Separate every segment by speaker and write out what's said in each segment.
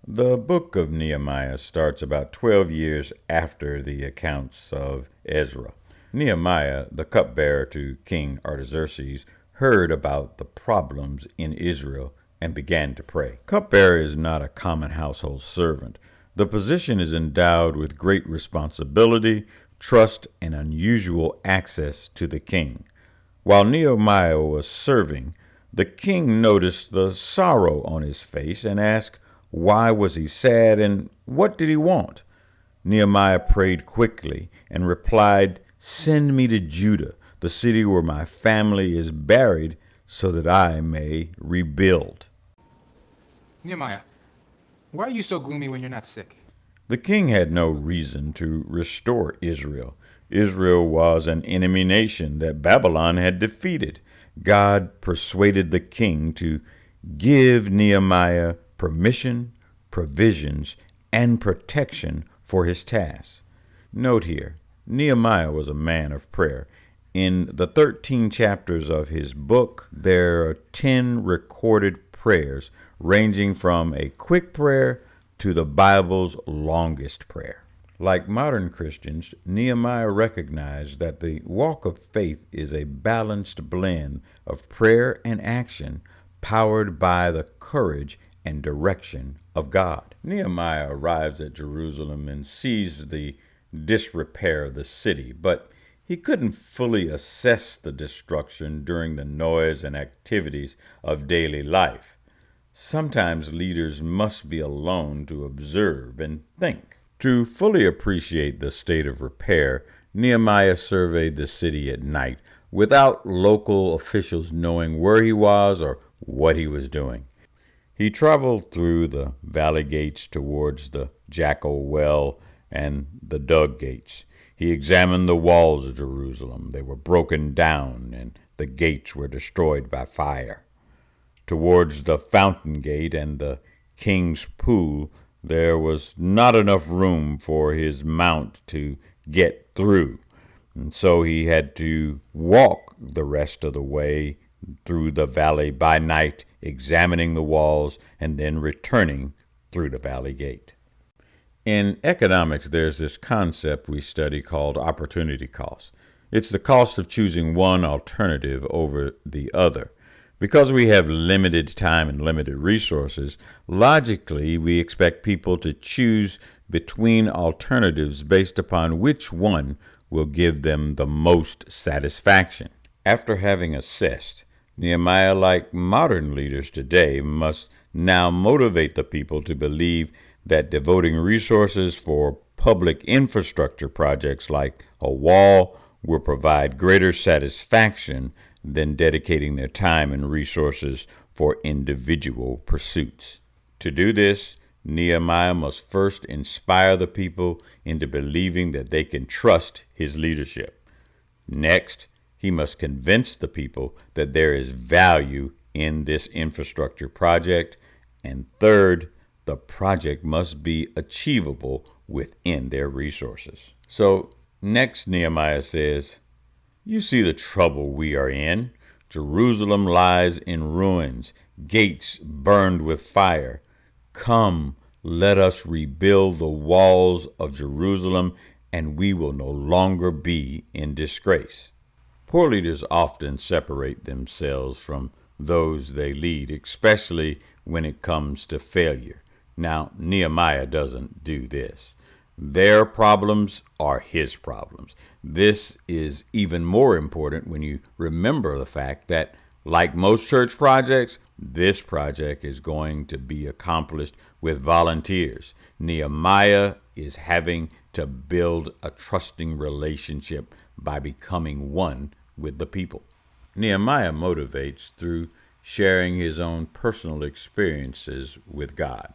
Speaker 1: The book of Nehemiah starts about 12 years after the accounts of Ezra. Nehemiah, the cupbearer to King Artaxerxes, heard about the problems in Israel and began to pray. Cupbearer is not a common household servant. The position is endowed with great responsibility, trust, and unusual access to the king. While Nehemiah was serving, the king noticed the sorrow on his face and asked, why was he sad and what did he want? Nehemiah prayed quickly and replied, send me to Judah, the city where my family is buried, so that I may rebuild.
Speaker 2: Nehemiah, why are you so gloomy when you're not sick?
Speaker 1: The king had no reason to restore Israel. Israel was an enemy nation that Babylon had defeated. God persuaded the king to give Nehemiah permission, provisions, and protection for his task. Note here, Nehemiah was a man of prayer. In the 13 chapters of his book, there are 10 recorded prayers, ranging from a quick prayer to the Bible's longest prayer. Like modern Christians, Nehemiah recognized that the walk of faith is a balanced blend of prayer and action, powered by the courage and direction of God. Nehemiah arrives at Jerusalem and sees the disrepair of the city, but he couldn't fully assess the destruction during the noise and activities of daily life. Sometimes leaders must be alone to observe and think. To fully appreciate the state of repair, Nehemiah surveyed the city at night without local officials knowing where he was or what he was doing. He traveled through the valley gates towards the Jackal Well and the Dug Gates. He examined the walls of Jerusalem. They were broken down and the gates were destroyed by fire. Towards the Fountain Gate and the King's Pool, there was not enough room for his mount to get through, and so he had to walk the rest of the way through the valley by night, examining the walls and then returning through the valley gate. In economics, there's this concept we study called opportunity cost. It's the cost of choosing one alternative over the other. Because we have limited time and limited resources, logically we expect people to choose between alternatives based upon which one will give them the most satisfaction. After having assessed, Nehemiah, like modern leaders today, must now motivate the people to believe that devoting resources for public infrastructure projects like a wall will provide greater satisfaction than dedicating their time and resources for individual pursuits. To do this, Nehemiah must first inspire the people into believing that they can trust his leadership. Next, he must convince the people that there is value in this infrastructure project. And third, the project must be achievable within their resources. So next, Nehemiah says, you see the trouble we are in. Jerusalem lies in ruins, gates burned with fire. Come, let us rebuild the walls of Jerusalem, and we will no longer be in disgrace. Poor leaders often separate themselves from those they lead, especially when it comes to failure. Now, Nehemiah doesn't do this. Their problems are his problems. This is even more important when you remember the fact that, like most church projects, this project is going to be accomplished with volunteers. Nehemiah is having to build a trusting relationship by becoming one with the people. Nehemiah motivates through sharing his own personal experiences with God.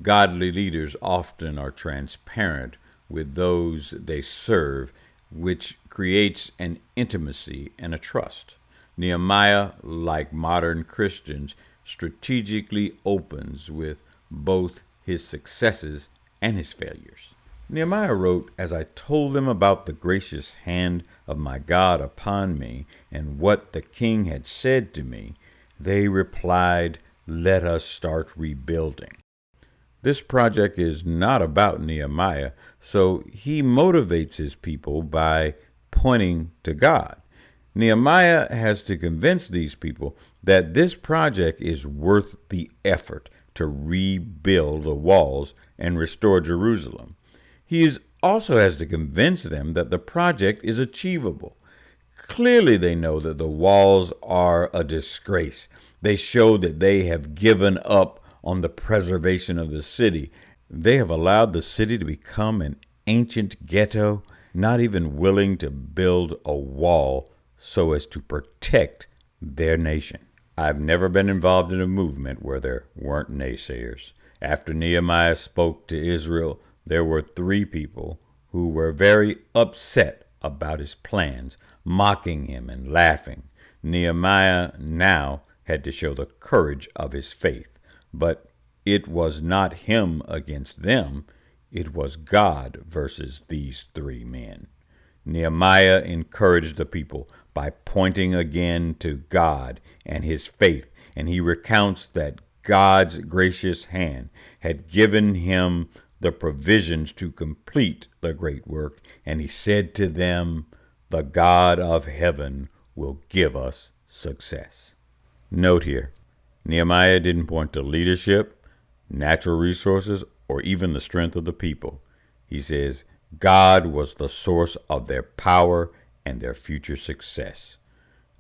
Speaker 1: Godly leaders often are transparent with those they serve, which creates an intimacy and a trust. Nehemiah, like modern Christians, strategically opens with both his successes and his failures. Nehemiah wrote, as I told them about the gracious hand of my God upon me and what the king had said to me, they replied, let us start rebuilding. This project is not about Nehemiah, so he motivates his people by pointing to God. Nehemiah has to convince these people that this project is worth the effort to rebuild the walls and restore Jerusalem. Also has to convince them that the project is achievable. Clearly, they know that the walls are a disgrace. They show that they have given up on the preservation of the city. They have allowed the city to become an ancient ghetto, not even willing to build a wall so as to protect their nation. I've never been involved in a movement where there weren't naysayers. After Nehemiah spoke to Israel, there were 3 people who were very upset about his plans, mocking him and laughing. Nehemiah now had to show the courage of his faith, but it was not him against them. It was God versus these 3 men. Nehemiah encouraged the people by pointing again to God and his faith, and he recounts that God's gracious hand had given him the provisions to complete the great work, and he said to them, "The God of heaven will give us success." Note here, Nehemiah didn't point to leadership, natural resources, or even the strength of the people. He says God was the source of their power and their future success.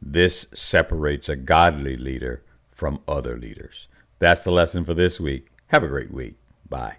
Speaker 1: This separates a godly leader from other leaders. That's the lesson for this week. Have a great week. Bye.